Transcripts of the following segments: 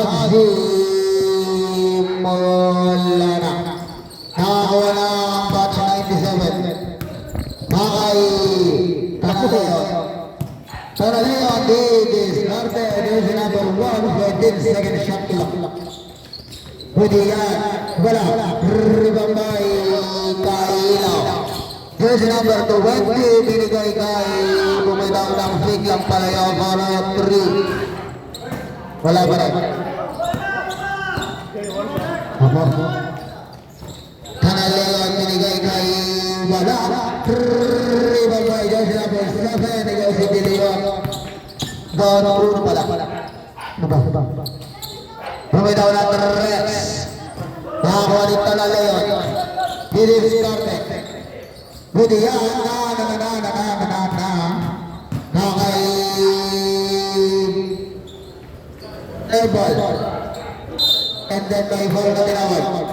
Magsimula na. Nakakuha ng batch 97. Makay Tanaleon Davis, Norte, division number 1, 14 second shot clock. Hudiyan, wala, Ribambay Kailaw. Division number 20, binigay kay bumitaw ng Figlang Palayaw para 3. Wala pa rin. Tanaleon binigay kay wala, Ribambay, division number 7, binigay si Dilion. Doon pala. Bumitaw ng Rex. Nakakuha ni Tanaleon. Didiscarte. Budiyan nakay airball, and then may foul na tinawag.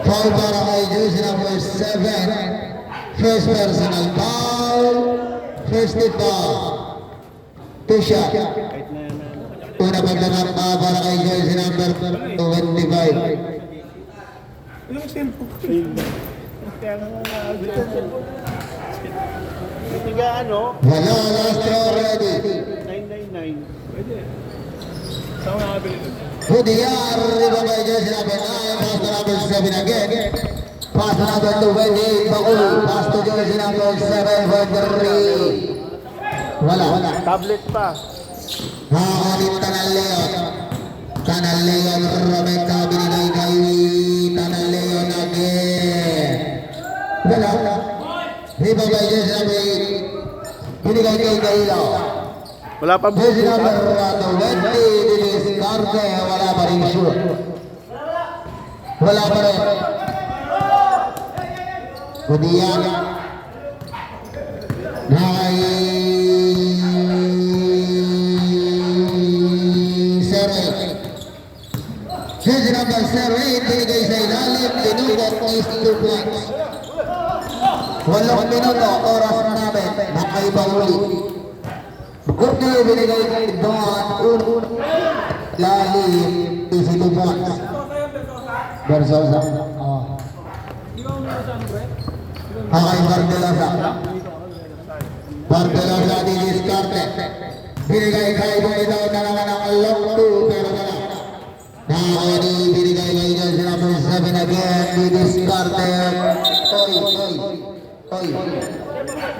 Foul para kay jersey number 7. First personal foul, first hit foul. Two shot. Una pagdanap para kay jersey number 25. Wala, last throw ready. 999. Pwede. Saan nakabili doon? Hudiyan, riba kay jersey number 9, pass to number 7 again. Pass to number 28, Bagul. Pass to jersey number 7 for 3. Wala. Tablet pa. Nakakulit Tanaleon. Tanaleon, Rebecca, binigay kay Tanaleon again. Wala. Riba kay jersey number 8. Binigay kay Kailaw. Wala pa Jersey number 20, Didiscarte, wala pa rin shoot. Wala pa rin. Hudiyan. Nakay jersey number 08, binigay sa ilalim, Binugot is 2 points. 8 minuto, oras namin, nakaibang ulit. Gurti, binigay kay Don, lalim, easy 2 points. Bersosa. Okay, Bardelosa. Bardelosa, Didiscarte. Binigay kay Buitaw na naman ang long 2, pero wala. Nakakoni, binigay kay jersey number 7 again, Didiscarte.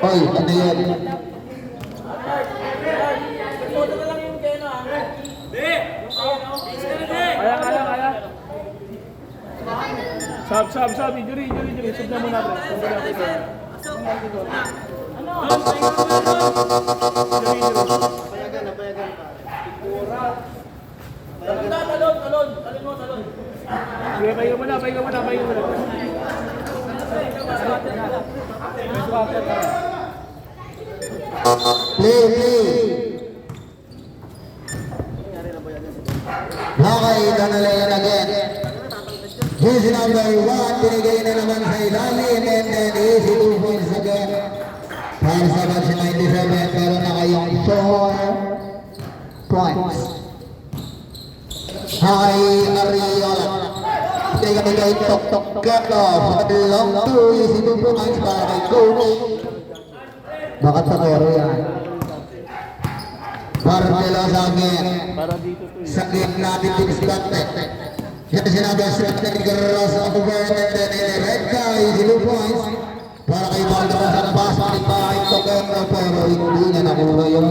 Oy, ano yun? Kaya. Sab. Injury. Sab na muna, bro. Talon. Sige, pahinga muna. Play. Okay, Tanaleon again. Jersey number 1, binigay na naman sa ilalim, and then easy 2 points again. Para sa batch 97, pero na kayong 4 points. Hi, Ariola. Binigay kay Tok Kerlof. Long 2, easy 2 points para kay Coach. Bakit sa kero yan? Bardelosa again. Sa game natin Didiscarte. Yan sinabi ang strength ni Garros of the world, and then Rebecca, easy 2 points. Para kay Baldaman sa pass, kay Tokeno, pero hindi niya nakuha yun.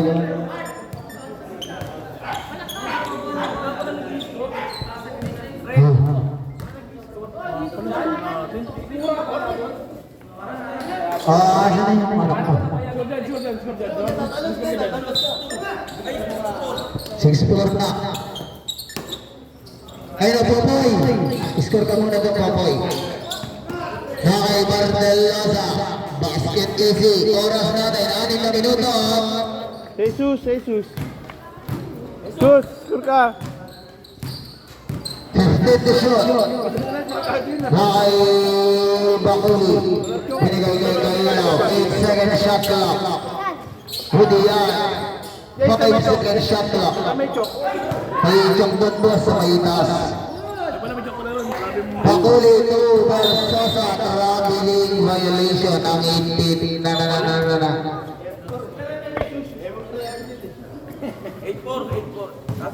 Asan na yung anak ko? 6-4 na. Ayun na, Popoy. Score ka muna doon, Popoy. Nakay Bardelosa. Basket easy. Oras natin, 6 na minuto. Jesus. Score ka. 15 to shoot. Nakay Bakuli. Binigay kay Kailaw. 8 second shot clock. Hudiyan. 5 second shot clock. May chok. May chok doon boss sa may taas. Ay, pala may chok ko na ron. Sabi mo. Pakuli 2 Versosa, traveling violation ang 18 na.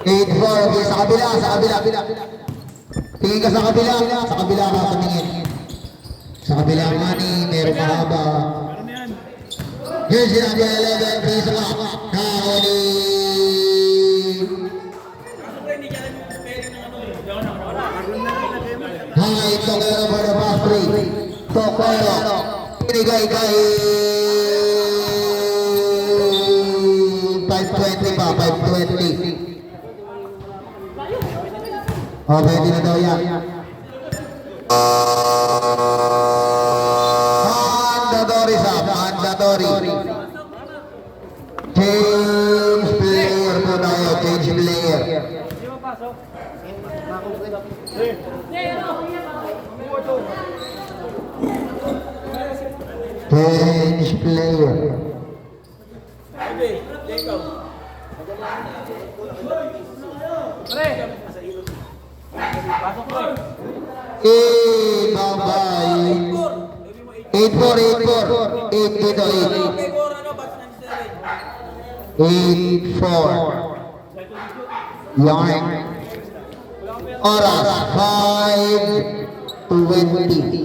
8-4, okay, sa kabila. Tingin ka sa kabila ka tumingin. Sa kabila nga ni, meron mahaba. Ano na yan? Here's the number 11, please lock. Nakakuli. Hangay Tokero for the pass break. Tokero. Binigay kay 520 pa, 520. Oh, pwede na daw yan. Mandatory. Change player po tayo, change player. Change player. Bye-bye. 8-4. 8 dito, 8-4. Yarn. Oras, 5:20.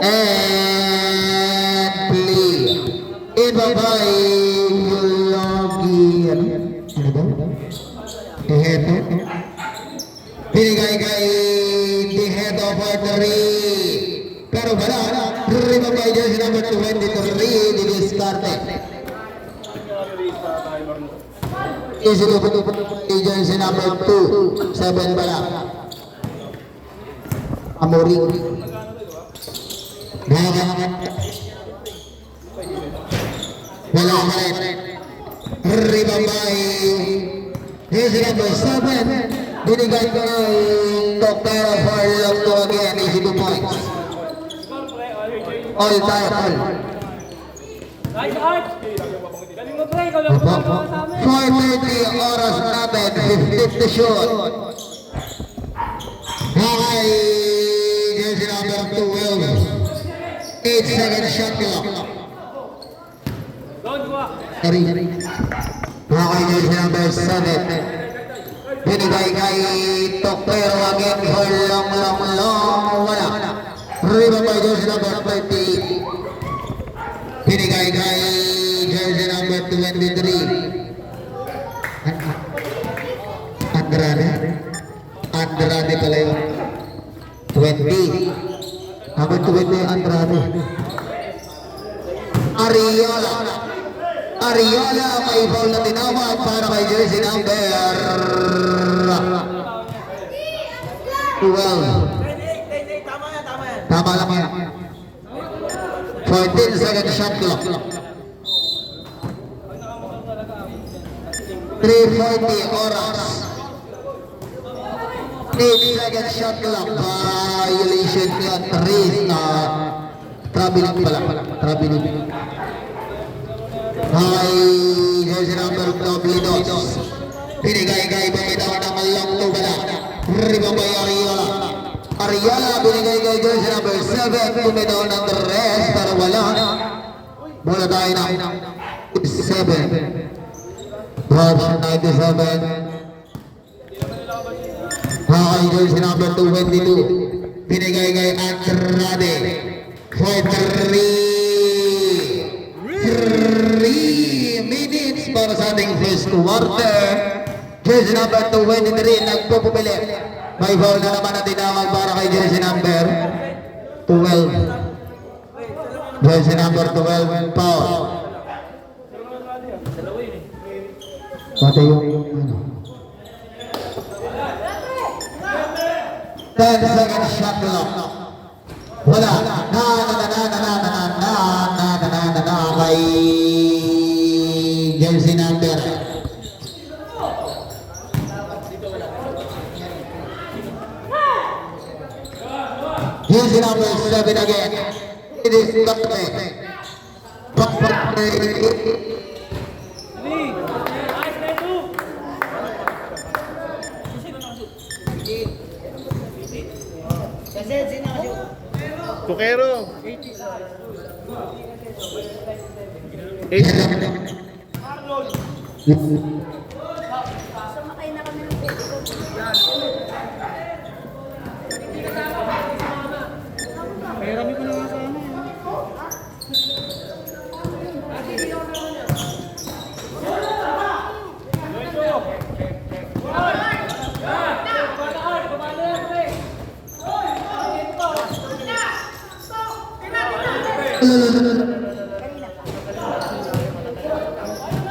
And play. Bye-bye. Login. Ano ba? Hehehe. Binigay kay the head of artery. Pero wala. Rimabay dyan si number 23. Didiskarte. Easy to put dyan si number 2. 7 bala. Amoring. Wala ka rin. Rimabay. Dyan si number 7. Binigay ko ng Tokero for long to again, 82 points. All time, all. Nice art! Galing mo, pre. Ikaw lang Opo. gumagawa sa amin. 4:30 oras natin, 15 to shoot. Okay, jersey number 12. 8 second shot clock. Don't go. Okay, jersey number 7. Binigay kay Tokero again for long. Wala. Rimabay jersey number 30. Binigay kay jersey number 23. Andrade pala yun. 20. Number 20 Andrade. Ariola may foul na tinawag para kay jersey number 12. Tama lang yan. 14 second shot clock. 3:40 oras. 8 second shot clock. Violation yan. Traveling pala. Traveling. Hi, jersey number 22. Binigay kay Bumitaw ng long to bala. Rimabay Ariola binigay kay jersey number 7. Bumitaw ng rest para wala. Bola tayo na 7. Option 97. Hi, jersey number 22. Binigay kay Andrade. For 3 minutes para sa ating first quarter. Jersey number 23 nagpupupili. May foul na naman na tinawag para kay jersey number 12. Jersey number 12 foul. Pati yung 10 second shot clock. Wala. Kay jersey number jersey number 7 again. It is Bakpe. Nice, Neto. Tukero. 8. Sumakay na kami ng petticoat. Pairami ko na nga sa ano.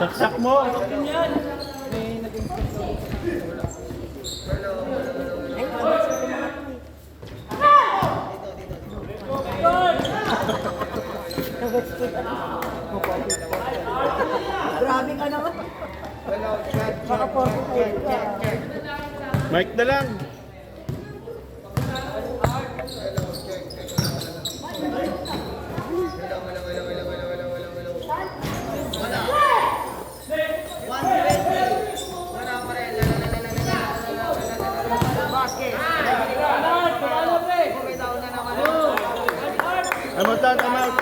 Saksak mo. Grabe ka naman. Baka 45 ka. Mic na lang. Amutan, amount.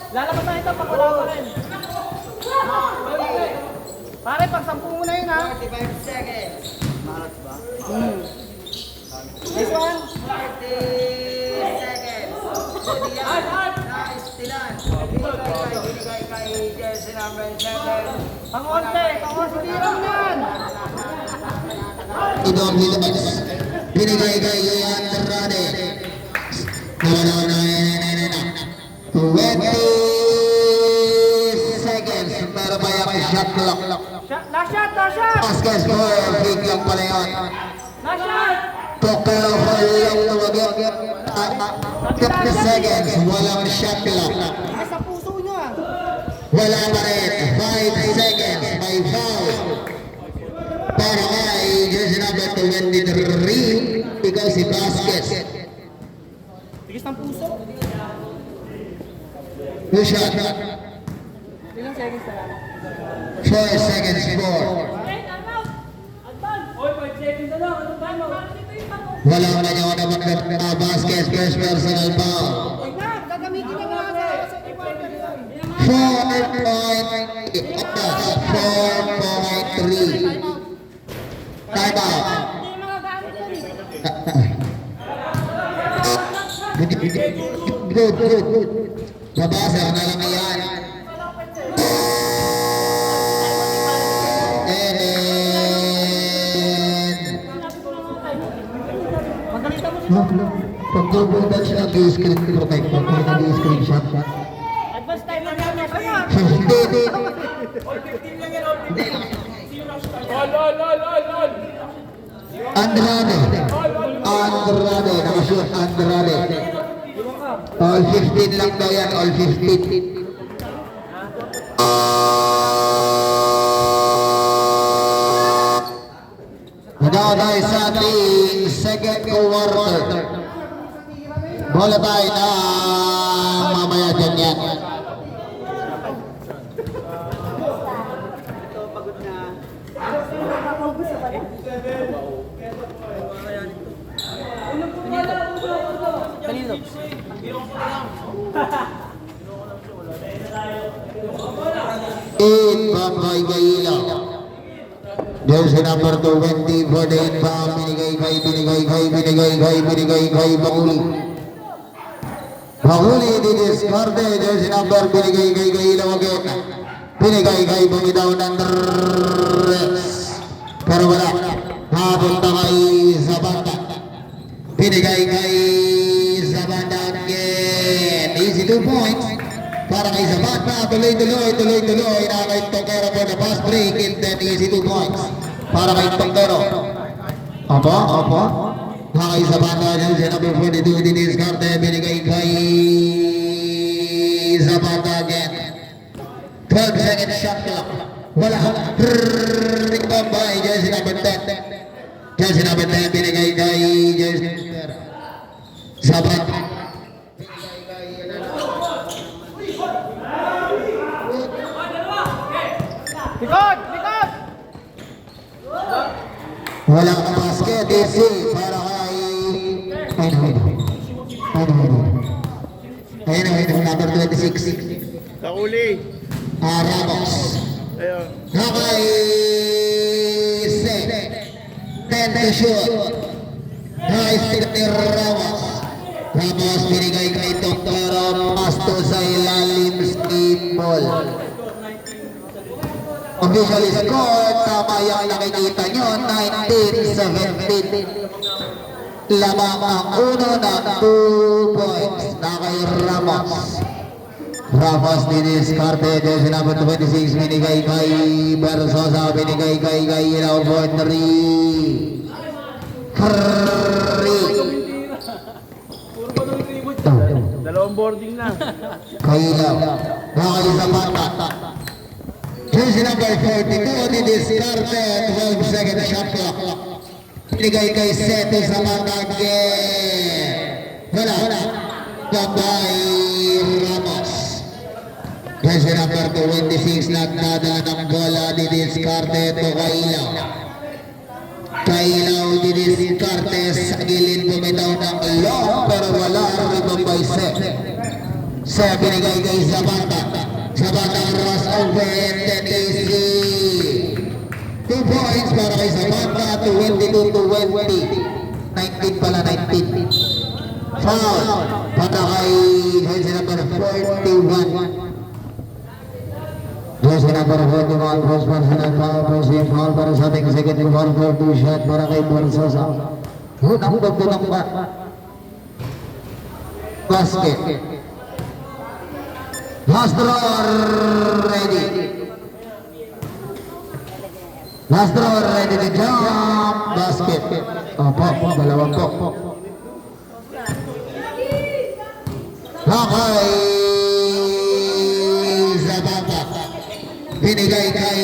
Lalabas na ito, pag wala pa rin. Pare, pag 10 mo na yun, ha? 45 seconds. Nice one. 30 seconds. Nice, Tilan. Binigay kay jersey number 7. Pang-onte, pang-onsitirang yan. Idol Williams. Binigay kay Andrade. No. 20 seconds. Meron ba yung shot clock? Last shot, last shot. Vasquez for big lang pala yun. Last shot. Tokyo for yung lumagay. 50 seconds. Walang shot clock. Ay, sa puso nyo, ah. Wala pa rin. 5 seconds. May foul. Para kay jersey number 23. Ikaw si Vasquez. Tigis ng puso. Two shot. Ilang seconds na lang? 4 seconds more. Oy, 5 seconds na lang. Anong time mo? Wala na niya naman Vasquez. First personal foul. Huwag na, gagamitin na nga sa quarter yun. 4.3. Time out. Hindi magagamit yun, eh. Good. Mabasa na lang yan. Pag-double touch na screen protect mo, nag-screenshot. Advance time na yan. Ayan. Hindi. Andrade. Nakashoot Andrade. All 15 lang daw yan, all 15. Now guys, sa ating second quarter. Bola tayo na mamaya dyan yan. Kanino? Bambay Gaila. Jersey number 20 for the inbound. Binigay kay Bahuli. Bahuli didiscarte. Jersey number binigay kay Gaila again. Binigay kay Bumitaw ng Andres. Pero wala. Napunta kay Zabanda. Binigay kay Zabanda again. Easy 2 points. Para kay Zabanda. Tuloy. Na kay Tokero for the fast break. And then easy 2 points. Para kay Tokero. Opo. Na kay Zabanda. Jersey number 42. Didiscarte. Binigay kay 12 second shot clock. Wala. Rebound by jersey number 10. Jersey number 10 binigay kay jersey number Sabat. Likod! Likod! Wala ka basket. DC para kay ayun, number 26. Kauli. Ramos. Ayun. Nakay set. 10 to shoot. Nice tip ni Ramos. Ramos binigay kay Toctero. Pasto sa ilalim. Skate ball. Official score. Tama yung nakikita nyo. 19-17. Lamang ang uno ng 2 points na kay Ramos. Ramos diniskarte. Jersey number 26 binigay kay Bersosa. Binigay kay Ilaw for 3. Dalawang boarding na. Kailaw. Nakay Zapata. Jersey number 42 diniskarte. 12 second shot clock. Binigay kay Seto Zapata again. Wala. Gabay Ramos. Jersey number 26 nagdadala ng bola, didiskarte ito Kailaw. Kailaw didiskarte sa gilid, bumitaw ng long pero wala rebound by Seth. Seth binigay kay Zapata. Zapata cross over and then easy. 2 points para kay Zapata, 22-20. 19 pala, 19. Foul para kay jersey number 41. Jersey number 41, first personal foul, first team foul para sa ating second foul for 2 shot para kay Bersosa. Unang pagpunang ba? Basket. Last drawer ready. Last drawer ready to jump. Basket. Opo, dalawang po. Nakay Zapata. Binigay kay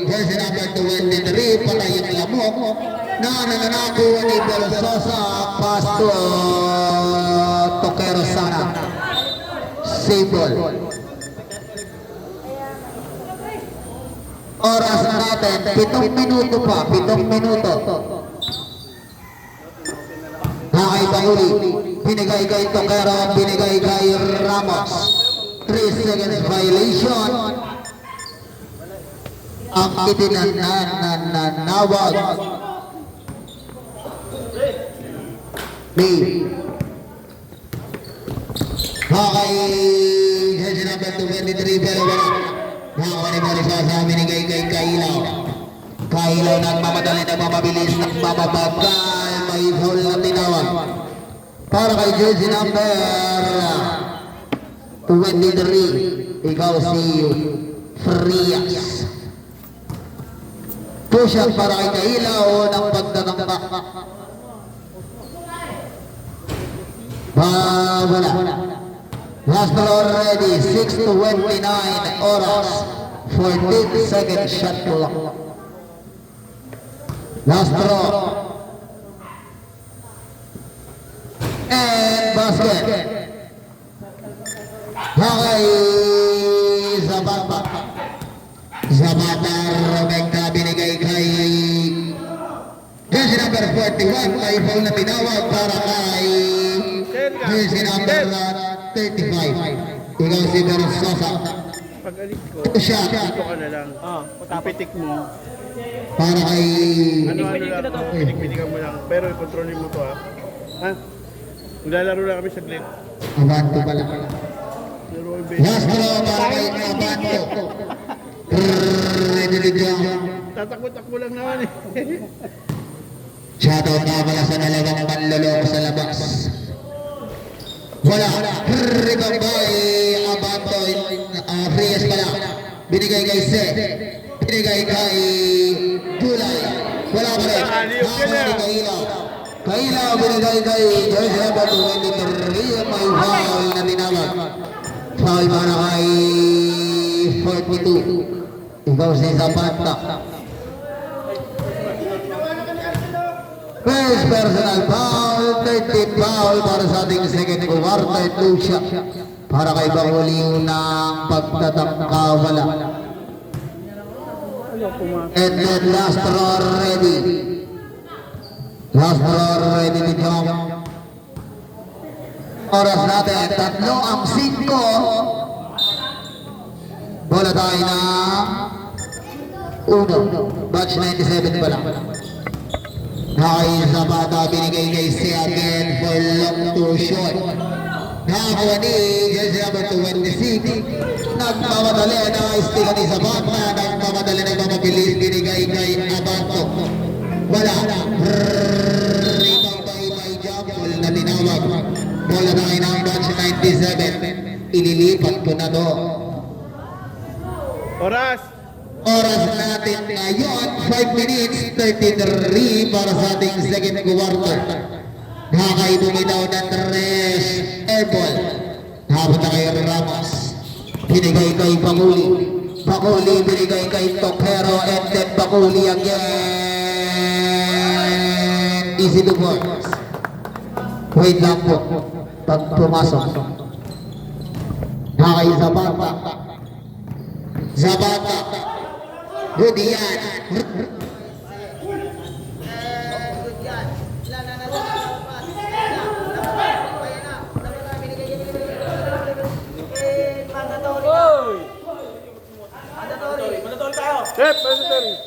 jersey number 23 para yung lamok na nananakuha ni Bersosa. Pass to Toctero Sana. Sable. Oras natin 7 minuto pa, 7 minuto. Nakay Bahuli. Binigay kay Toctero, binigay kay Ramos. 3 seconds violation. Ang itinanawag ni Hakay jersey number 23 pero wala. Nakakuha ni Bersosa, binigay kay Kailaw. Kailaw nagmamadali, nagmamabilis, nagmamabagal. May foul na tinawag para kay jersey number 23. Ikaw si Frias. Push-up para kay Kailaw ng pagtatangka. Wala. Last ball already, 6:29 oras, 14 second shot clock. Last draw. And basket. Hakay Zapata. Zapata, Rebecca, binigay kay jersey number 41. May foul na tinawag para kay jersey number 35. Ikaw si Bersosa. Pag alis ko, Shot dito ka na lang. Ang pitik mo, para kay ano lang, pinik-pinikan mo lang. Pero i-controlin mo to ha. Ha? Maglalaro lang kami saglit. Abanto pala. Laro yung base. Last draw para kay Abanto. Ready to jump. Tatakbo-takbo lang naman eh. Shoutout na pala sa dalawang manloloko sa labas. Wala. Rebound by Abanto. Frias pala. Binigay kay Seth. Binigay kay Julay. Wala pa rin. Nakakuha ni Kailaw. Kailaw binigay kay jersey number 23. May foul na tinawag. Foul para kay 14. Jose Zapata. First personal foul, 13 foul para sa ating second quarter, 2 shot. Para kay Bakuliw ng pagtatangka, wala. And then last row ready. Last row ready to jump. Oras natin, 3:05. Bola tayo na 1. Batch 97 pa lang. Nakay Zapata, binigay kay Siagen for long to short. Nakakuha ni jersey number 26. Nagmamadali na istikan ni Zapata. Nagmamadali na mabilis, binigay kay Abanto. Wala. Rebound by my jump. Ball na tinawag. Bola tayo ng batch 97. Ililipat ko na to. Oras! Oras natin ngayon, 5 minutes, 33 para sa ating second quarter. Nakakaibumitaw ng Tres Airball. Nakapunta kay Ramos. Binigay kay Bakuli. Bakuli binigay kay Tokero, and then Bakuli again. Easy to board. Wait lang po. Pag pumasok. Nakay Zapata. Zapata. Good yan. Good yan. Mandatory. Oy! Mandatory. Manatol tayo! Step, mandatory.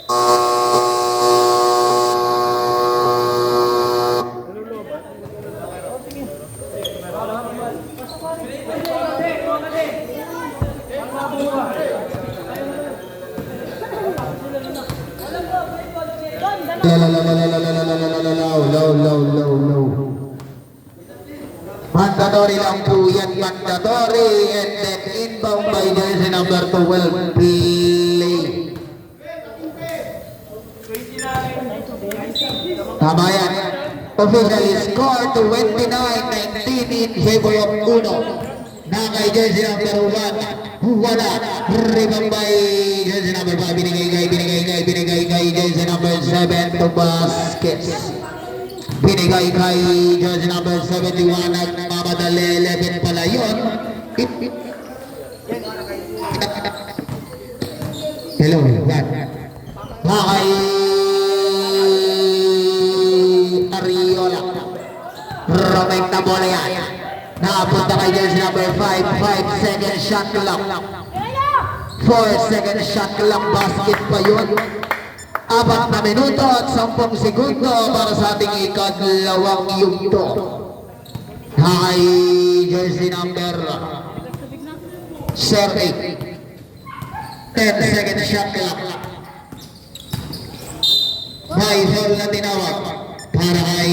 Low. Mandatory lang po yan, mandatory, and then inbound by jersey number 12, play. Tama yan. Officially score 29-19 in favor of Uno. Nakay jersey number 1. Wala. Rebound by jersey number 5. Binigay kay jersey number 7 to Vasquez. Binigay kay jersey number 71. Nagmamadali. 11 pala yun. Hello. Nakay Ariola. Romeng na bola yan. Nakapunta kay jersey number 5. 5 second shot lang. 4 second shot lang. Basket pa yun. 4 na minuto at 10 segundo para sa ating ikadalawang yugto. Kay jersey number 8. 10 second shot lang. May foul na tinawag para kay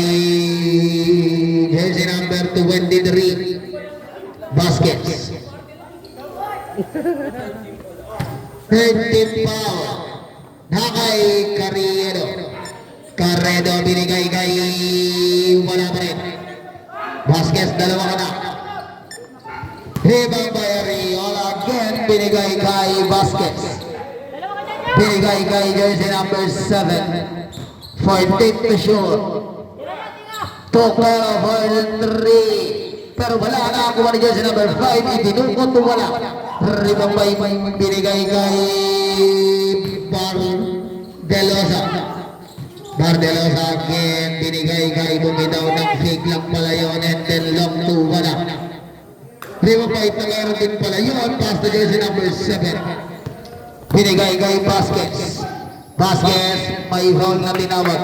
jersey number 23. Baskets. 13 foul. Nakay Carredo binigay kay wala pa rin. Baskets, dalawa ka na. Rebound by Ariola again, binigay kay Baskets. Binigay kay jersey number 7. 14 to shoot. Tokero for 3. Pero wala na ako ni jersey number 5. Itinukot to wala. Rebound by binigay kay Bardelosa again, binigay kay bumitaw ng fake lang pala yun, and then long to wala. Rebound by Tokero din pala yun. Pass to jersey number 7. Binigay kay Baskets. May foul na tinawag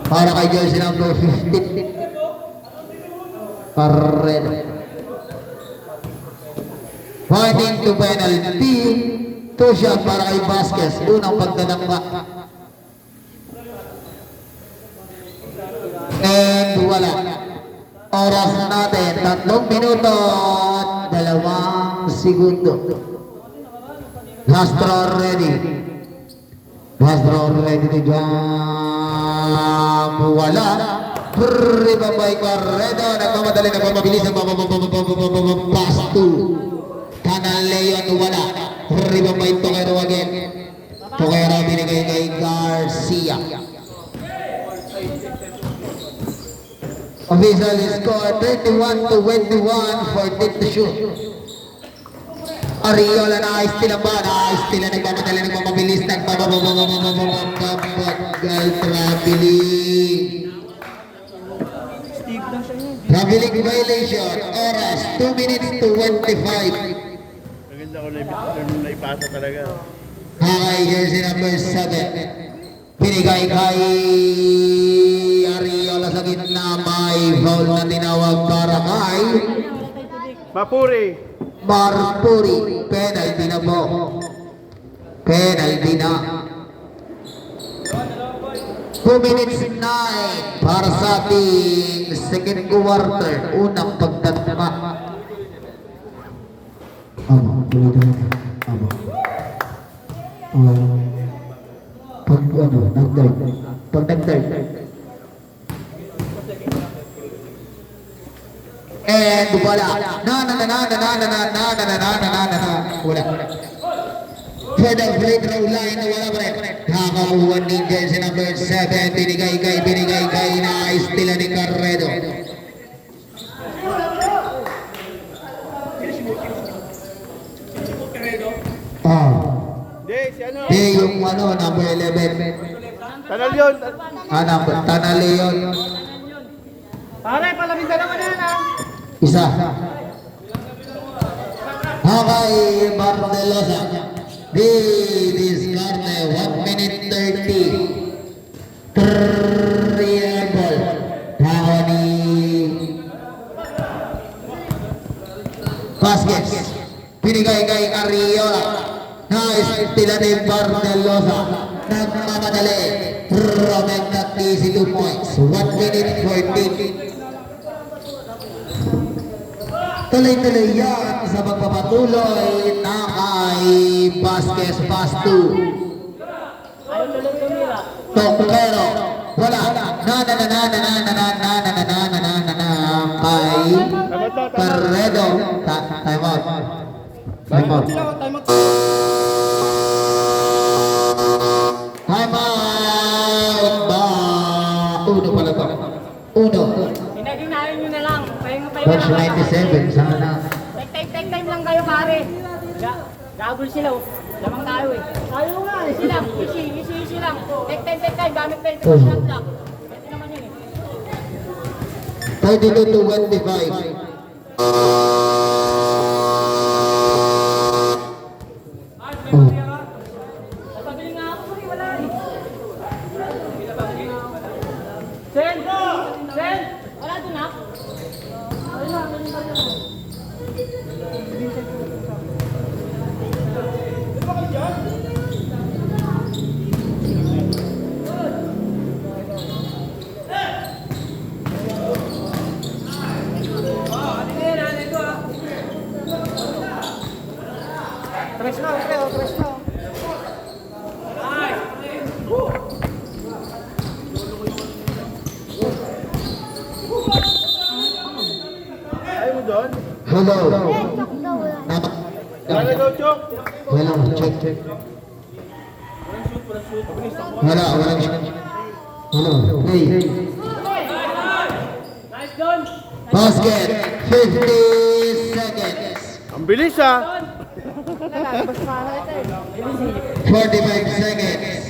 para kay jersey number 15. Carredo. Pointing to penalty. 2 shot para kay Baskets. Unang pagdadangka. And wala. Oras natin, 3 minuto at 2 segundo. Last row ready. To jump. Wala. Rebound by Carredo. Nagmamadali, nagmamabilis. Pass to Canal Leon. Wala. Rebound by Toquero again. Toquero binigay kay Garcia. Official score 31-21, 14 to shoot. Ariola na-steal ang ba? Na-steal na nagmamadali, nagmamabilis, nagbabagal, traveling. Traveling violation, oras 2 minutes to 25. Maganda ko na ipasa talaga. Hakay, jersey number 7. Binigay kay Ariola sa gitna, may foul na tinawag para kay Mapuri! Marpuri. Penalty na po. Penalty na. 2 minutes 9 para sa ating second quarter. Unang pagtatama. Abo. Pag ano, nag-dive. Pag nag-dive. And wala. Wala. Further free throw line, wala pa rin. Nakakuha ni jersey number 7. Binigay kay na-steal ni Carredo. Hindi, si ano? Yung number 11. Tanal yun! Tanali yun. Pare, palamig ka naman yan, ha? Isa. Hakay Bardelosa. Discarte 1 minute 30. Triable. Hawa ni Vasquez. Pinigay kay Ariola. Na-steal ni Bardelosa. Nagmamadali. Roman at 2 points. 1 minute 14. Tuloy-tuloy yan sa pagpapatuloy na kay Vasquez pass to Toquero. Wala. Kay Carredo. Time out. Time out. Time out ba? Uno pala to. Uno. Hinaginahin nyo na lang. Watch 97, sana. Take time lang kayo, pare. Gabol sila, oh. Lamang tayo, eh. Tayo nga, eh. Easy lang, easy lang. Take time. Gamit kayo ito. Shot lang. Pwede naman yun, eh. 32-25. Pabili nga ako, eh. Wala, eh. Sen! Wala dun, ha? Tres na. Ayaw mo doon? Hello. Wala daw, Chok! Wala, check. Walang shot. Hello, play. Nice, John. Basket, 50 seconds. Ang bilis, ha? 45 seconds.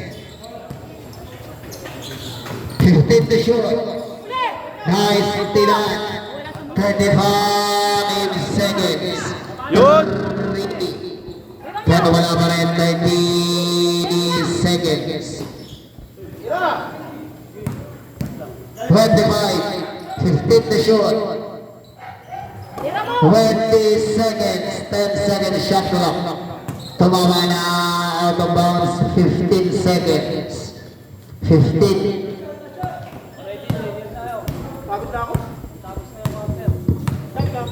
15 to shoot. Nice, tilan. 35 seconds. Yun! Pero wala pa rin 30 seconds. 25. 15 to shoot. 20 seconds. 10 seconds shot clock. Tumama na out of bounds. 15 seconds. 15.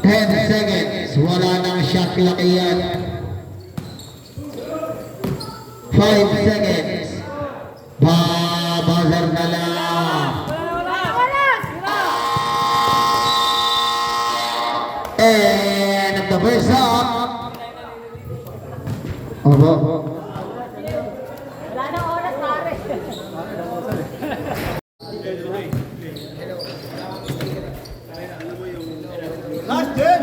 10 seconds. Wala nang shot clock yan. 5 seconds. Babazar na lang. And the first up. Opo. Wala na oras, pare. Last gen!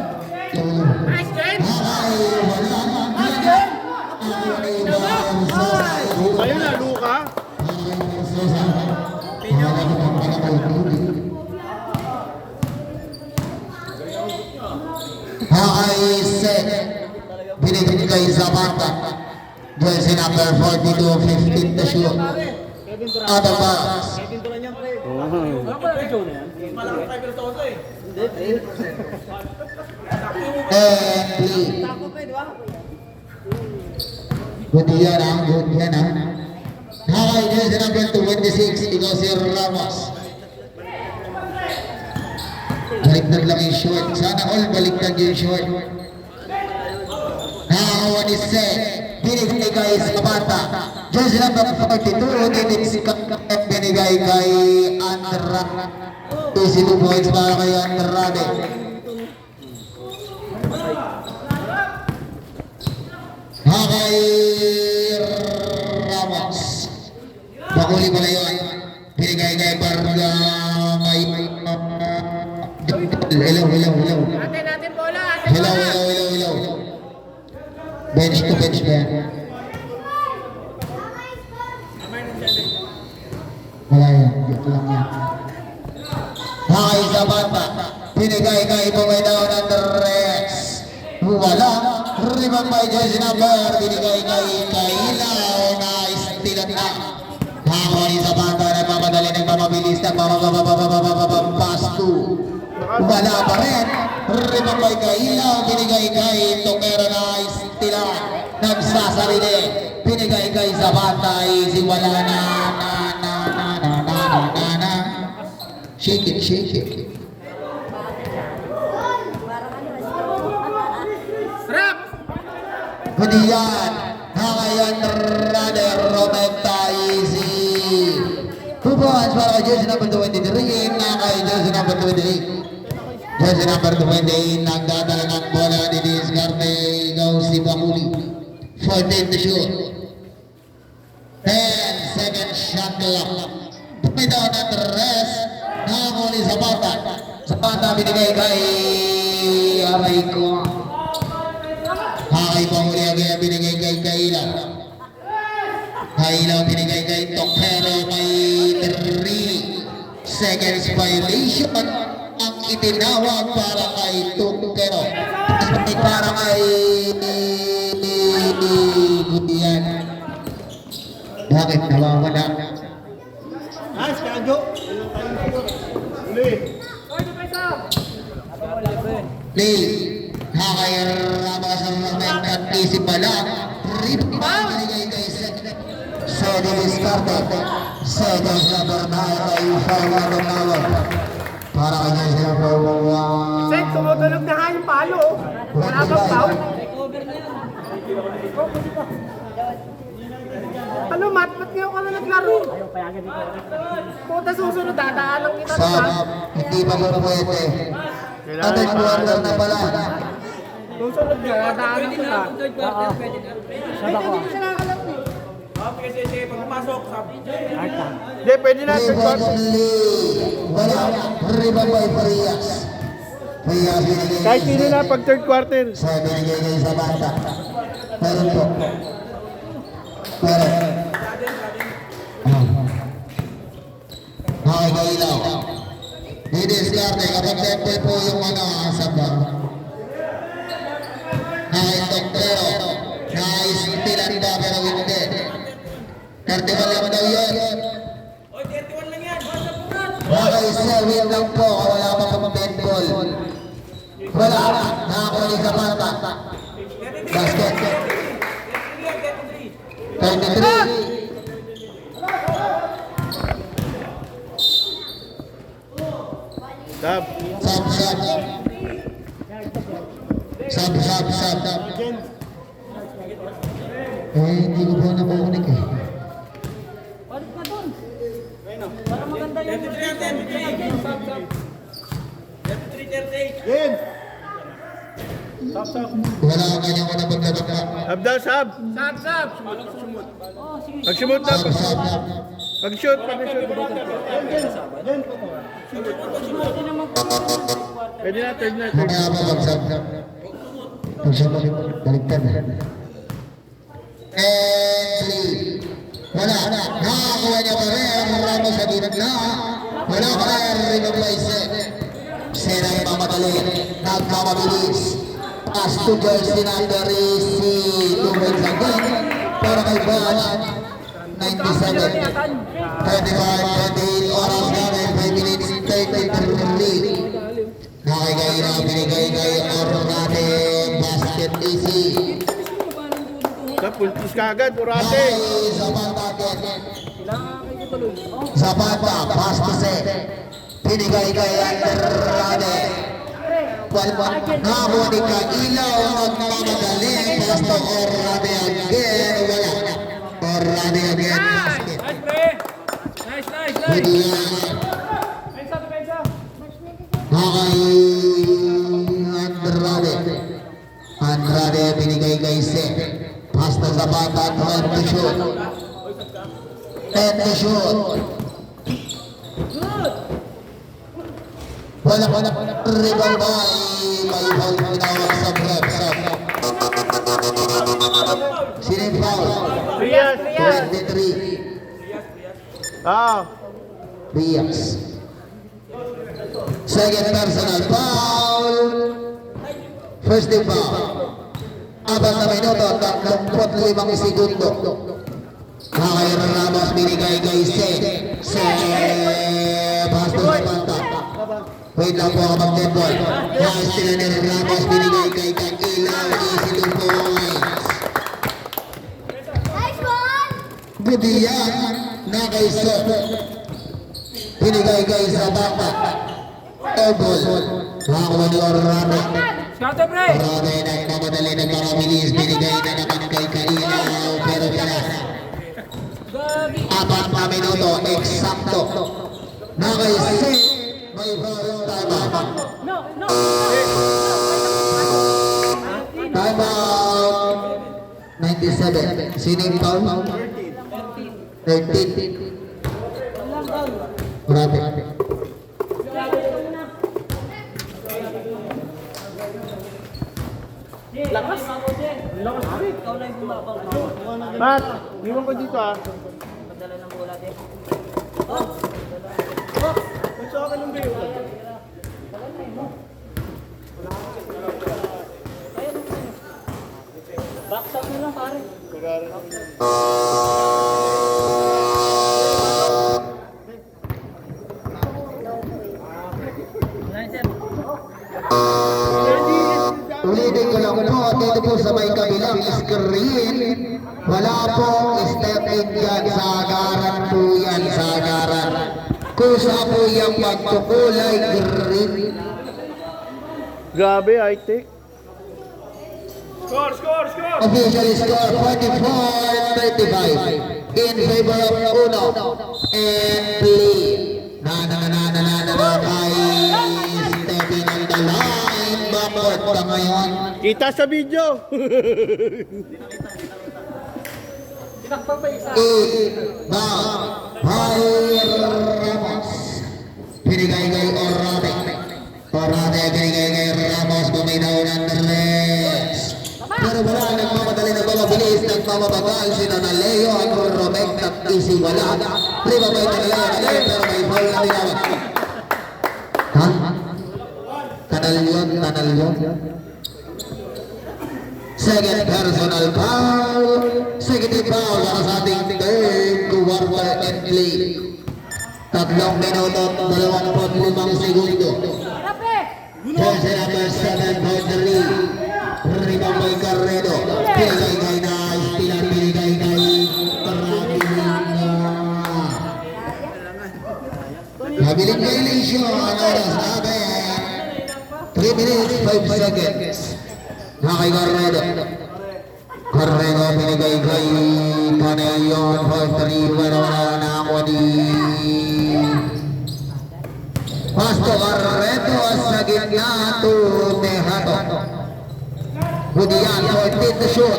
Nice, Jen! Last gen! Ayun na, Luka. High set. Binibigay Zapata. Jersey number 42, 15 to shoot. Out of bounds. And play. Good yan ah, good yan ah. High jersey number 26, Igosir Ramos. Baliktad lang yung short. Sana all baliktad yung short. Nakakuha ni Seth. Binigay kay Zapata. Jersey number 42. Dinits binigay kay Andra. 22 points para kay Andrade. Kay Ramos. Pakuli pala yun. Binigay kay Barga. Hello. Natin bola, Hello. Bench to bench ba yan? Wala yan. Joke lang yan. High Zapata. Pinigay kay Bumaydaw ng Rex. Wala. Rebound by jersey number. Binigay kay Kailaw na istilat na. Hako ni Zapata. Nagmamadali, nagmamabilis. Pass to. Wala pa rin. Rebound by Kailaw. Binigay kay Tokero na istilat. Nagsasarili. Binigay kay Zapata. Easy. Wala na. Shake it. Kemudian Hakayan Radar Romenta Easy 2 points para jersey number 23 Nakay jersey number 28 jersey number 28 nagdadala ng bola di diskarte ikaw si Bahuli 14 to shoot 10 second shot clock Bumaydaw ng rest Nakakuli Zapata binigay kay Aray ko Hakay Bahuli agad binigay kay Kailaw binigay kay Tokero may 3 seconds violation ang itinawag para kay Tokero para kay Gudian. Bakit nawawala? Nice, Kajo. Uli. Play. Hakay Ramos ang nag-isip pala. Rebound binigay kay Sedi Discarte. Sedi number 9 kay Fawad Umawag. Para kay Jersey number 1. Sen, tumutunog na nga yung palo. Wala bang foul? Ano, matmat ngayon ka na naglaro. Puta susunod, dadaalang kita na. Sana hindi pa mo pwede. Anong quarter na pala? Susunod nga, dadaalang kita. Hindi, pwede na. Rebound wala. Rebound by Frias. Frias binigay Kahit sino na pag third quarter. Sa binigay kay Zapata. Meron po. Meron. Okay, Kailaw. Didiskarte kapag temple po yung saba. Tokero. Naistilan ba pero hindi. 31 lang daw yun. Okay, 7 lang po. Wala pa pang dead ball. Wala. Nakakuli sa mata. Basket. 33. Tab. Sub. Hindi ko po nakukunik eh. Balik na doon. Para maganda yung... Yen. Wala ang kanyang unang pagkataka. Sab daw, sab. Sab. Oh, sige. Pag-shoot na. Sab. Pag-shoot. Pwede naman po. Pwede na, third na. Mamaya pa pagsab. Pagsab, baliktad. And 3. Wala. Nakakuha niya pa rin. Ramos sa gitna. Wala pa rin. Replace. Sena yung mamadali. Nagmamabilis. Pass to jersey number si Lumay Sagin. Para kay Bash. 97. 35-28 oras na. 5 minutes 33. Nakikay na binigay kay Ornate. Basket easy. Puntis ka agad, Orate. Nakay Zapata, pass to set. Binigay kay Andrade. Nakakuha ni Kailaw, nagmamadali. Pass to Ornate again. Wala. Ornate again. Basket. Nice, pre. Nice. Bidiyan. Nakay Andrade binigay kay Seth. Pass na Zapata, 10 to shoot. 10 to shoot. Wala. Rebound by may foul tinawag sa ref. Sino yung foul? Riyas. 23. Ah. Riyas. Second personal foul. First team foul. 4 na minuto, 35 segundo. Nakay Ramos binigay kay Seth. Pass to Zapata. Wait lang po ako mag-deadball. Pass sila ni Ramos binigay kay Kakilaw. Easy 2 points. Budiyan na kay Seth. Binigay kay Zapata. Ebol. Nakakuha ni Orlando. Scatter, pre. Orlando ay nagmamadali ng mga bilis. Binigay na naman kay Kakilaw. Pero wala. 4 na minuto. Eksakto. Na kay Seth. May foul time out. No. Time out. 97. Sino yung foul? 13. Grabe. Matt, iwan ko dito ah. Padala ng bola din. Gusto ka ng bayo. Backshot na lang, pare. Ulitin ko lang po, dito po sa may kabilang screen, wala po step in dyan sa agaran po yan, sa agaran. Kusa po yung magkukulay green. Grabe, high tech. Score. Official score 44-35 in favor of Uno and play. Na kay stepping on the line. Backward pa ngayon. Kita sa video. Ramos. Binigay kay Orate. Orate binigay kay Ramos. Buminaw ng Reyes. Pero wala nagmamadali, nagmamabilis, nagmamabagal. Sino na Leo at Romek at easy wala. Prima ba ito na Leo? Pero may foul na tinawag. Ha? Tanal yun. Second personal foul. Second foul para sa ating third quarter and play. 3 minuto, 25 segundo. Jersey number 7 for the lead. Rebound by Carredo. Binigay kay Nash. Binigay kay Rabina. Nabiling violation. Oras natin. 3 minutes, 5 seconds. Nakay Carredo. Carredo binigay kay Panayon for 3. Pero wala na ako di Pasto Carredo sa gitna to Tejado. Budian, 14 to shoot.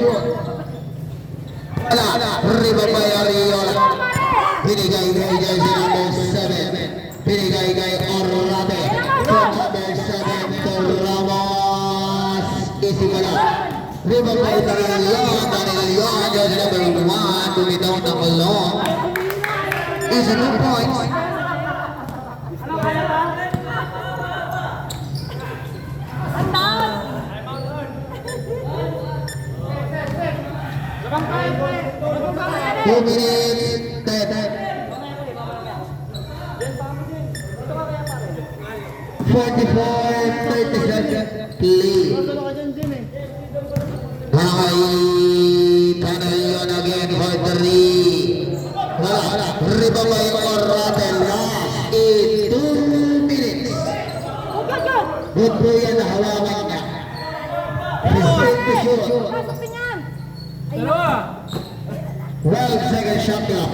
Wala, rebound by Ariola. Binigay kay jersey number 7. Binigay kay Orlate. From number 7 to Ramos. Easy wala. Rebound by Daniel Leon. Daniel Leon, jersey number 1. Bumitaw ng long. Easy 2 points. Two minutes, 44-37, play. Ay, Tanalion again for 3. Wala, rebound by Orlate. Last 2 minutes. Good po yan, nahawakan niya. 15 to shoot. Pasok yan! Dalawa. 12 second shot clock.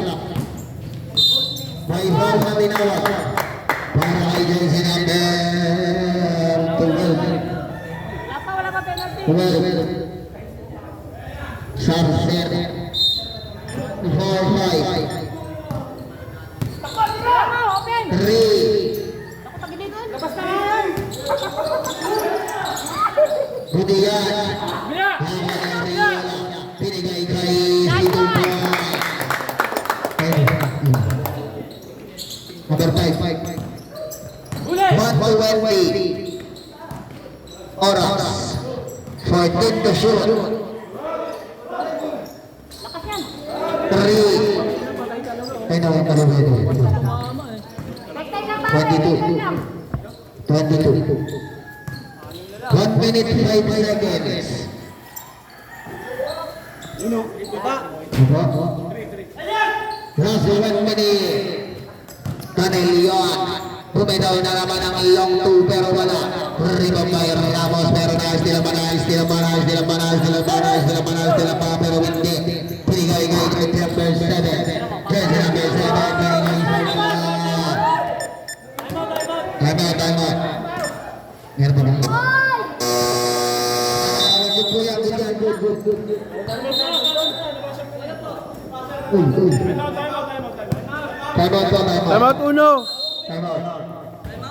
May ball na tinawag. Para kay jersey number Wala pa penalty. 12. Sarcer. 4-5. Tama, open! 3. Ako tagiligon. Labas na yan! Budian. Bila. Pinigay kay Tito Boy. Number 5. Huli. 1-20. Oras. 14 to shoot. Lakas yan. 3. Ay, nawin. Tag-tag lang pare. 22. 22. 1 minute 5 seconds. Last 1 minute. Tanilion. Bumitaw na naman ang long 2 pero wala. Rebound by Ramos pero na-steal pa pero hindi. Pinigay kay number 7. Jersey number 7. Time out. Meron pa ba? Good po yan. Good. Time out. Time out uno.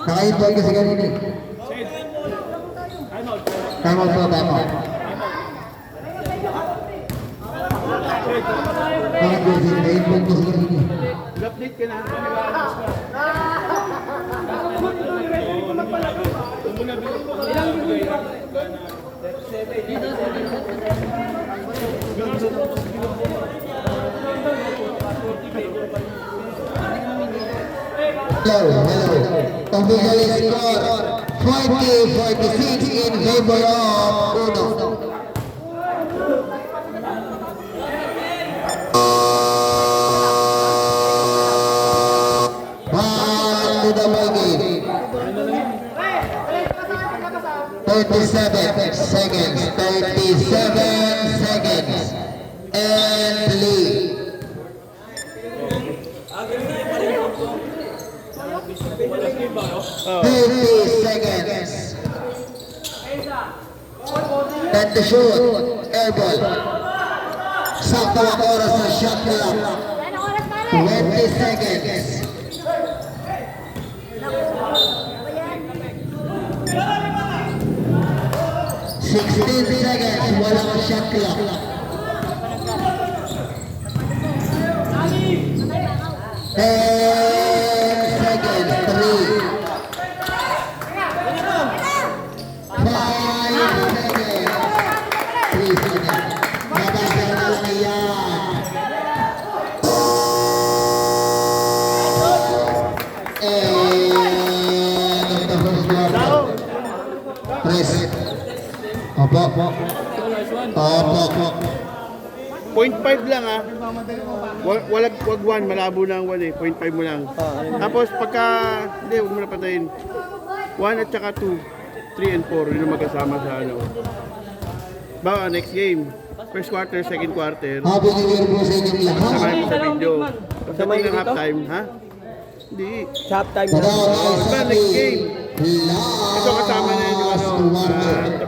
Nakaintay kasi kanina. Time out. Bakit ba si nakaintay kasi kanina? Update ka na. Hello. Official score 40-46 in favor of Uno. Back to the ball game. 37 seconds. And lead. 30 seconds. And the shoot. Air ball. Sakto ang oras sa shot clock. Yan ang oras pare. 20 seconds. 16 seconds. Walang shot clock. 10 seconds. 3. 5 seconds. 3 seconds. Mabasa na lang yan. And the first quarter. Chris. Opo. 0.5 lang ah. Wag 1, malabo na ang 1 eh. 0.5 mo lang. Tapos pagka, hindi, huwag mo na patayin. 1 at saka 2, 3 and 4, yun ang magkasama sa ano. Bawa, next game. First quarter, second quarter. Happy New Year po sa inyong lahat. Samahin mo sa video. Pagdating ng halftime, ha? Hindi. Shop time. Tadaan ay Diba, next game. live Ito kasama na yun yung ano. Sa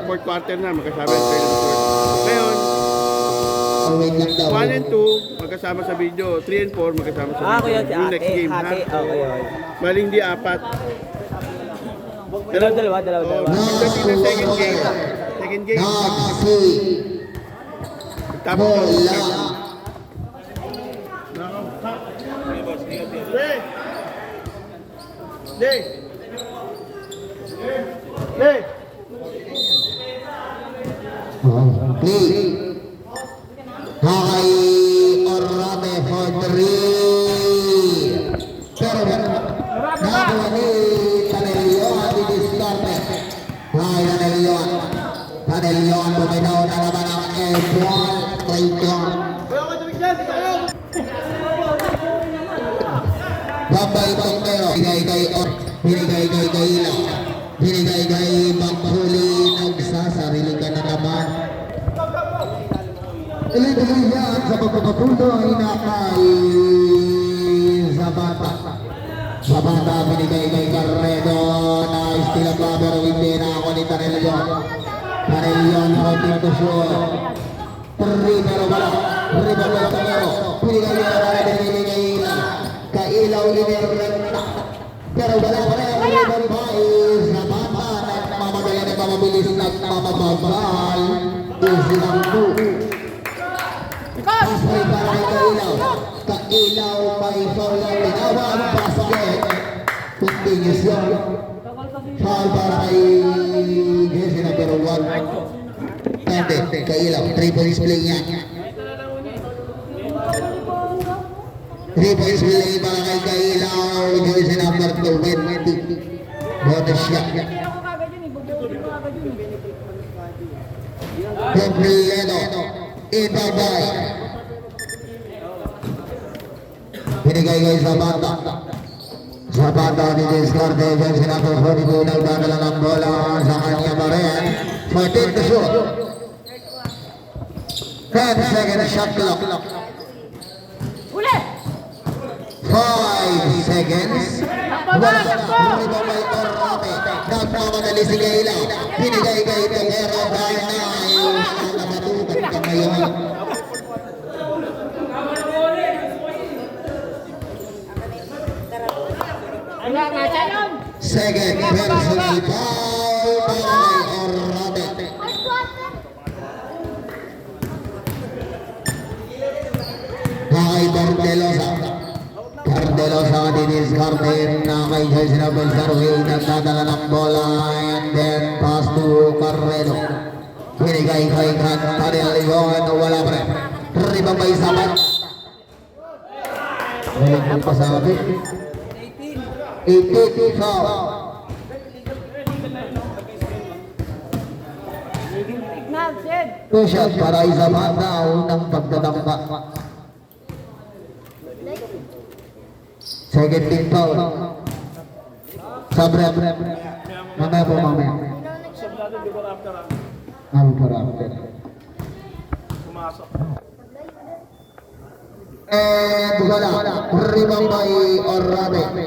fourth quarter na, magkasama yung third and fourth. Ngayon, Wait lang daw. 1 and 2, magkasama sa video. 3 and 4, magkasama sa video. kuya, si Yung next ate, game, ha? ate, okay. Bali, hindi apat. Dalawa. Oh, pagdating ng second game. Second game, Nasi. tapos Bola. Day! Day! Play. Hakay Orame for 3. Pero nakuha ni Tanelio at didiskarte. Hakay Tanelio ang bumitaw na naman ang F1 Trayton. Babay Tongtero. Binigay kay Ila. Binigay kay Maghuli. Nagsasarili ka na naman. Ilituloy yan sa pagpapatuloy na kay Zapata. Zapata binigay kay Carredo na istila pa pero hindi na ako ni Tanelion. Tanelion hoping to shoot. Pero wala. Rebound ng Tongtero. Binigay niya na binigay kay Ila. Kailaw inirrekta. Pero wala pa rin ang rebound kay Zapata. Nagmamadali na pamabilis nagmamabagal. Easy lang po. Pasay para kay Kailaw. Kailaw may foul ang tinawag. Basket. Continuous yun. Foul para kay Jesse number 1. Pwede. Kailaw. 3 points play niya. 3 points play para kay Kailaw. Jesse number 20. Bonus shot. Completo. Ibabay. Binigay kay Zapata. Zapata ni Descarte. Jesse number 42. Nagdadala ng bola sa kanya pa rin. 14 to shoot. 10 second shot clock. Uli! 5 seconds. Wala na. Ibabay Orame. Nagmamadali si Kayla. Binigay kay Tongero dahil na yung nakatukan ka ngayon. Second personal foul para kay Orame. Kay Bardelosa. Bardelosa diniscarte na kay Jesse number 08. Nagdadala ng bola and then pass to Carredo. Binigay kay Cantarel Leon. Wala pa rin. Rebound by Zapat. Walang magpasabi. 18 foul. Two shot para Zapat na unang pagdadamba. Second team foul. Sabre. Mamaya po mamaya. Ano para after? And wala. Rebound by Orame.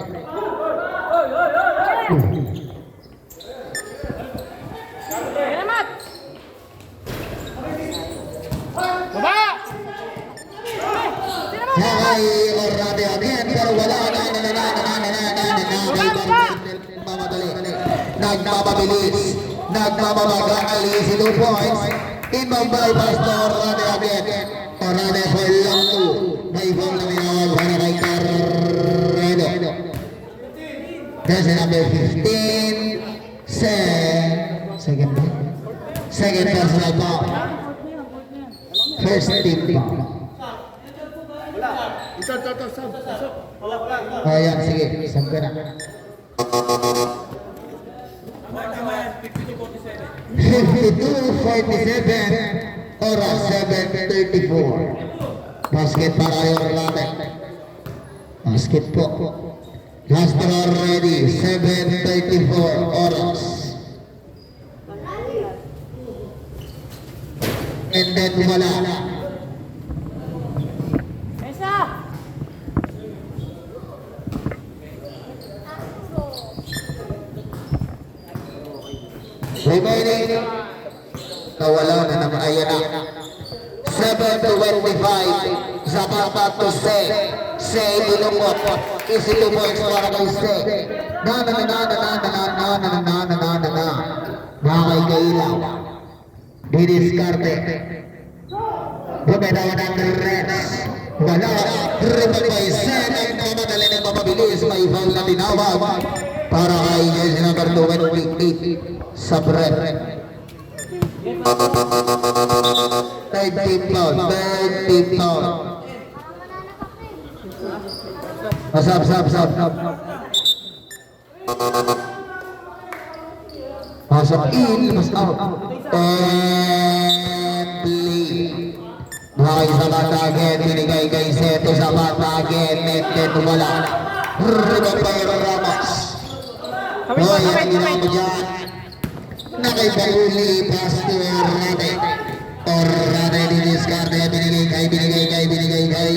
Salamat! Hakay Orame again. Pero wala na. Nagmamabilis. Nagmamabagal. Easy 2 points. Inbound by Pastor Orame again. Orame for long 2. May ball na minawag para kay Carredo. That's number 15. Second personal foul. First team foul. Ayan, sige. Isang ka na. 52-47 oras 7:34. Basket para kay Orlando. Basket po. Last draw ready. 7:34 oras. And then wala. Mesa! Rebound Nawala na naman. Ayan na. 7-25. Sa papat to say. Say Dilungot. Easy 2 points para kay say. Na. Nakakailaw. Didiskarte. Bumitaw ng Reds. Wala. Ribal by Sen. Ang mamadali ng mapabilis. May foul na tinawag. Para kay jersey number 28 sa Brett. Third team foul. Sab. Pasok in, mas out. And play. Buhay sa Batagen, binigay kay Seto sa Batagen, net wala. Ribang by Ramos. Hoy, ang ginawa mo dyan. Nakipahuli, Pastor Rade. Rade didiskarte, binigay kay.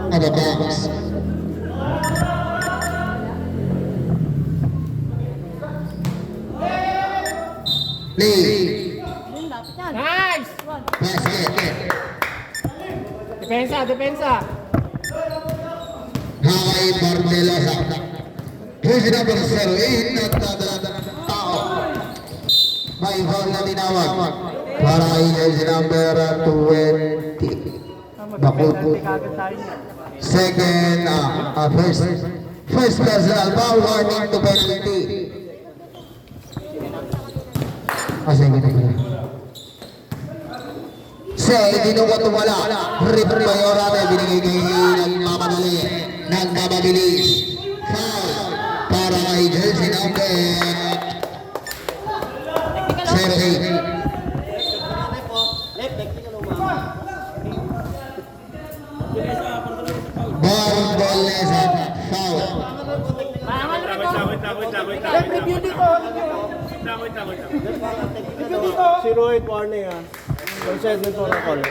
Ababas. Lee. Nice! Basket. Depensa. Hakay Bardelosa. Jersey number 08 nagdadala ng tao. May foul na tinawag. Para kay jersey number 20. Bakupot. Second, first personal foul, warning to penalty. Sige na pala. Say, Dilungot wala. Rip Mayorate, binigay kay nagmamadali. Nagmamabilis. Foul. Para kay jersey number 08. Barbolesa, foul. Review dito. Si Rohit warning ah. Conceded for a call.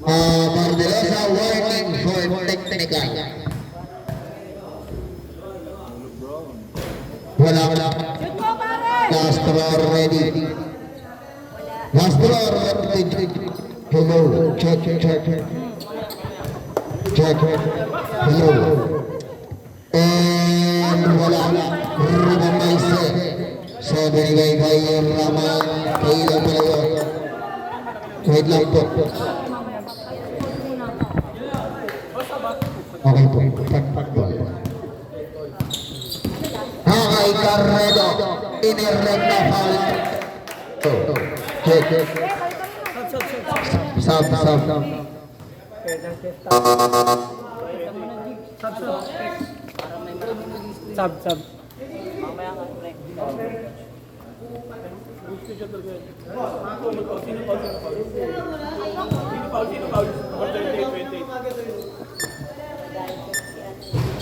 Barbolesa, warning for technical. Wala. Castro ready. Hello. Check. Hello. And wala. Ribang by Sen. So, binigay kay Raman. Kailan pala yun? Wait lang po. Okay po. Pagpagpag. Hakay Carredo. Inerlek na foul. Check. Sub. Sub.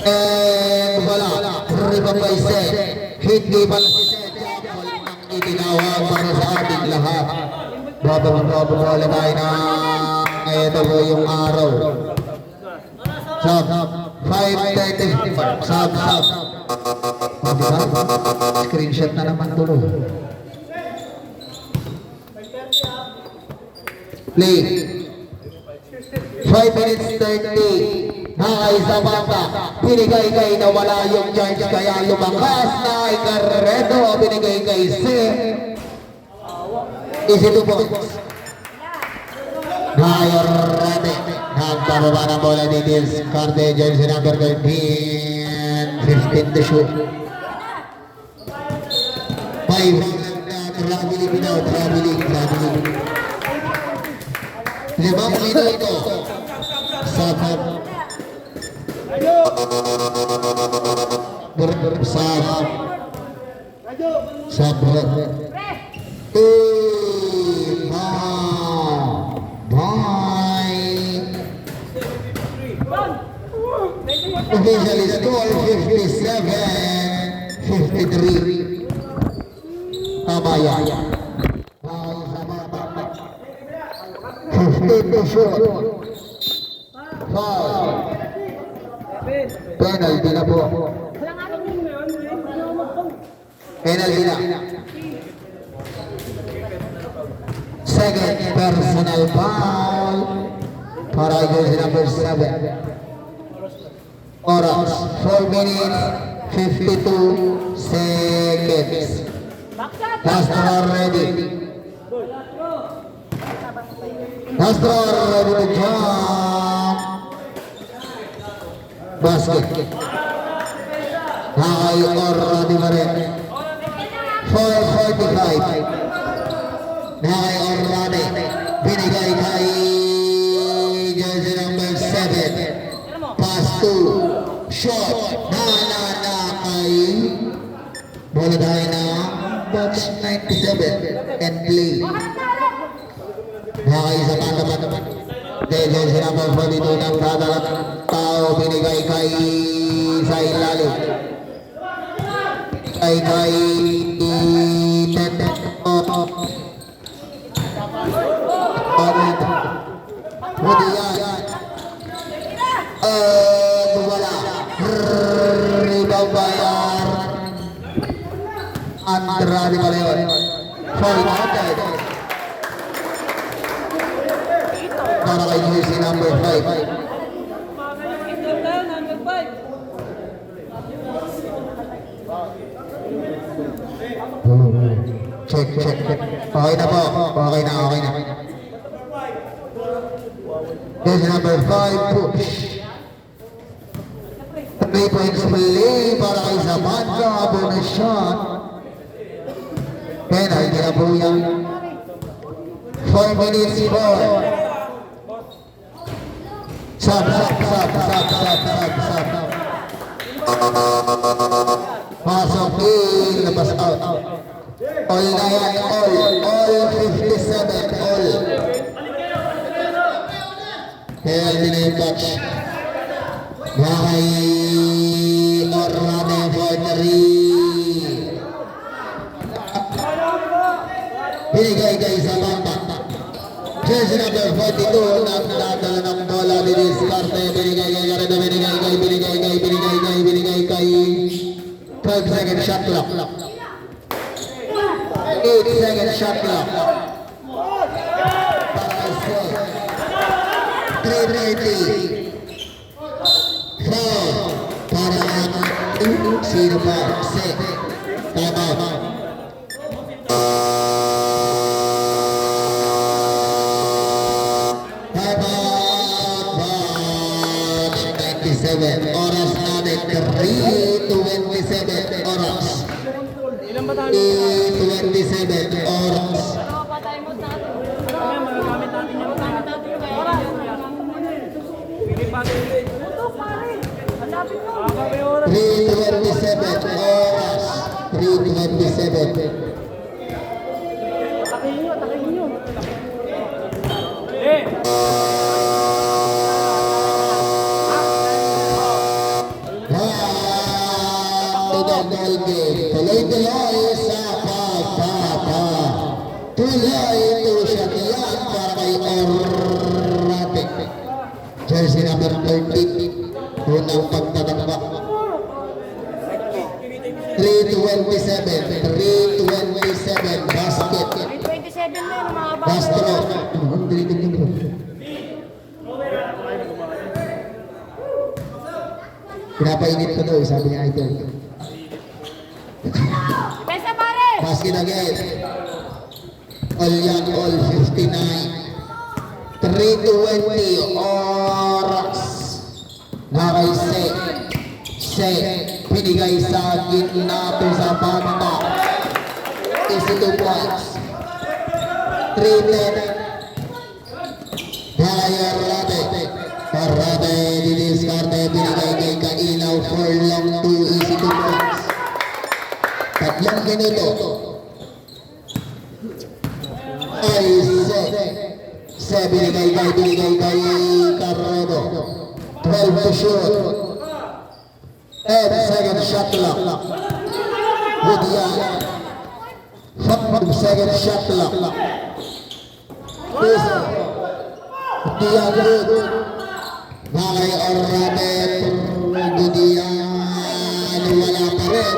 And wala. Ribang by Sen. Hindi pala si Sen. Ang itinawag para sa ating lahat. Wala tayo na ito po yung araw. Sub. 5:30. Sub. Screenshot na naman tuloy. Play. 5 minutes 30. Nakay sa bata. Binigay kay nawala yung charge kaya lumakas na kay Carredo. Binigay kay Sen. Easy 2 points. Mayor Rade. Nagpababa ng bola ni Dils Carte. Jersey number 13. 15 to shoot. 5. Traveling binaw. Traveling. 5 minuto. Sabab. Sabab. Officially score 57-53. Abaya. 15 to shoot. Foul. Penalty na po. Penalty na. Second personal foul para kay jersey number 7. Oras 4 minutes 52 seconds. Castro ready. Castro ready to jump. Basket. Nakay Orrade pa rin. 4:45. Nakay Orrade. Binigay kay jersey number 7. Pass to shot. Nananakay. Bola tayo na box 97 and play. Nakay sa patapat. Jersey number 42 ng dadalat tao. Binigay kay sa ilalim. Binigay kay Hudian. Wala. Rebound bayar. Andrade pala yun. Foul outside. Para kay jersey number 5. Check. Okay na po. Okay na. Jersey number 5 push. 3 points play para kay Zamanda. Bonus shot. Penalty na po yan. 4 minutes more. Sub. Pasok in. Labas out. All na yan. All 57. All. Penalty na yung catch. Bakay Orrade for 3. Binigay kay Zamanda. Jersey number 42 nagdadala ng bola ni Discarte. Binigay kay 12 second shot clock. 8 second shot clock. Para sa 3:30. Para sino pa? Time out. Oras natin 3:27 oras. Ilan ba tayo? 3:27 oras. Magagamit natin yung oras. Pili pa rin. 3:27 oras. 3:27. Atakin nyo. Eh! Tuloy sa pagpapa. Tuloy ito siya diyan para kay Orrade. Jersey number 30. Unang pagtatamba. 3:27 basket. 27 na yun, mga bata. Castro. Pinapainit ko daw, sabi ni Idol. Pesa pare! Basket again. All yan, all 59. 3:20 oras. Nakay pinigay sa gitna to sa banda. Easy 2 points. 3:10. Nakay Orrade di Discarte. Pinigay kay Kainaw for long 2. Easy 2 points. 3 minuto. Ay, binigay kay Carredo. 12 to shoot. 10 second shot clock. Hudian. 5 second shot clock. Hudian good. Nakay Orrade. Hudian. Wala pa rin.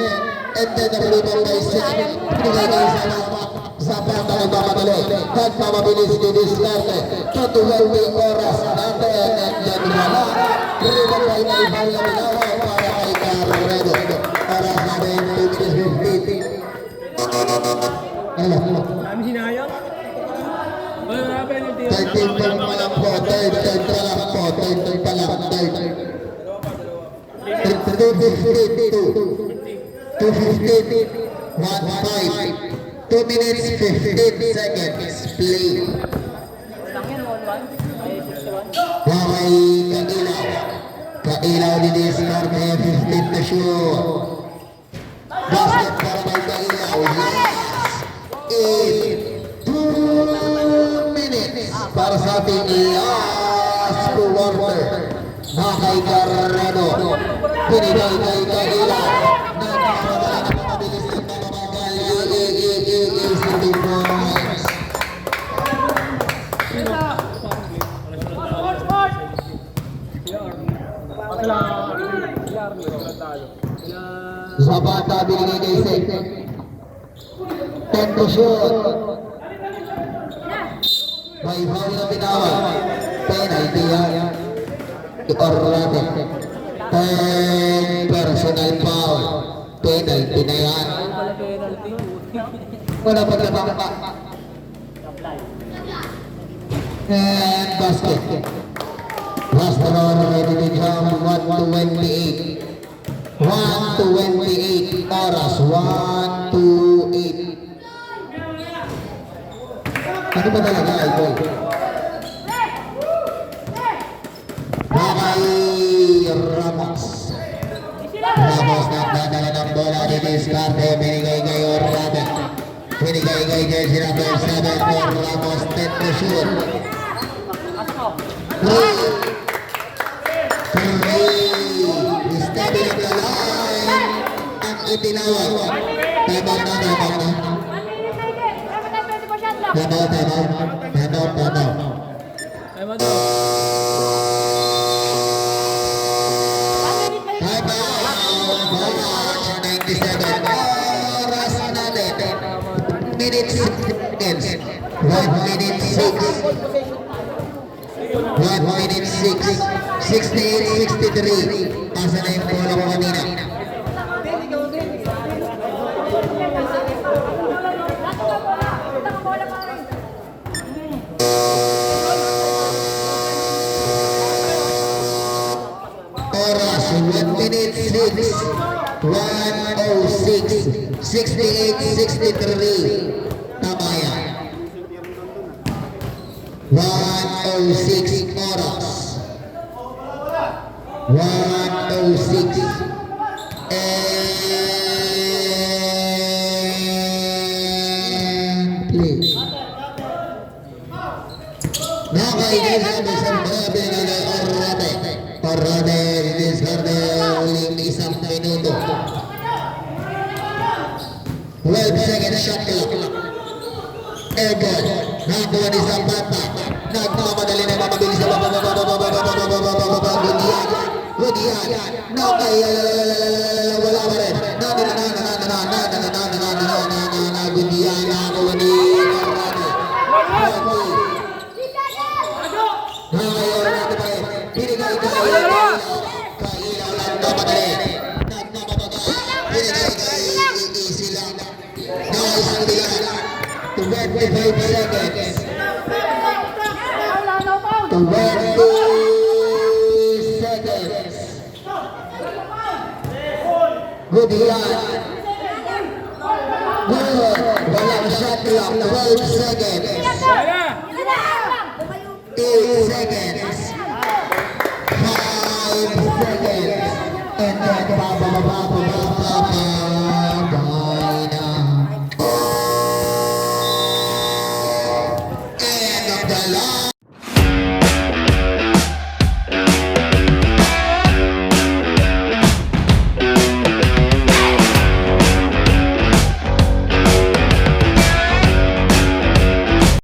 And then nakalimang by 6. Pinigay kayo sa banda ng mamadali. Nagmamabilis ni Discarte. Katuwalting oras natin. And then wala. Ribang by Naibal na Minawa para kay Carredo. Oras natin 2 minutes 15. Kami sinayang. Wala na pa yung tira. Third turn pa lang po. Third turn pa lang po. Third turn pa lang. Third. 2:15. 1:5. 2 minutes 15 seconds. Play. Lang yan, 1-1. Ay, 61. Wakay Kailaw. Kailaw ni Discarte. 15 to shoot. Basket para kay Kailaw. Yes. 2 minutes para sa ating last quarter. Wakay Carredo. Binigay kay Kailaw. Nagmamabilis ng mamagal. City Boys. Zapata binigay kay Sek. 10 to shoot. May foul na tinawag. Penalty yan. Iorlate. 10 personal foul. Penalty na yan. Wala pagkabangka. And basket. Last round ready to jump. 1:28. 1:28 oras. 1:28. Ano ba talaga, Idol? Bakay Ramos. Ramos nagdadala ng bola ni Discarte. Binigay kay Orlando. Binigay kay jersey number 7 for Ramos. 10 to shoot. 3. Stepping up the line. Ang itinawag. Tama na. Ay, mado. Minutes seconds. 1 minute 6. 1 minute 6. 68-63. Pasa na yung bola ko kanina. Oras 1 minute 6. 1:06. 68-63. Tama yan. 1:06 oras. 1:06. And play. Nakainis ang isang babi na Orlate. Orlate, Discarte, uling isang minuto. 12 second shot clock. Airborne. Nakakuha ni Zapata. Nagmamadali na mabilis na Gudian. Nakaya. Wala pa rin. Gudian. Nakakuha ni Orlate. Nakaya Orlate pa rin. Binigay ka. Kailaw lang namadali. Binigay kay easy lang. Nice bilang. 25 seconds. 20 seconds. Gudian. Good. Walang shot clock. 12 seconds. 8 seconds. 5 seconds. And then,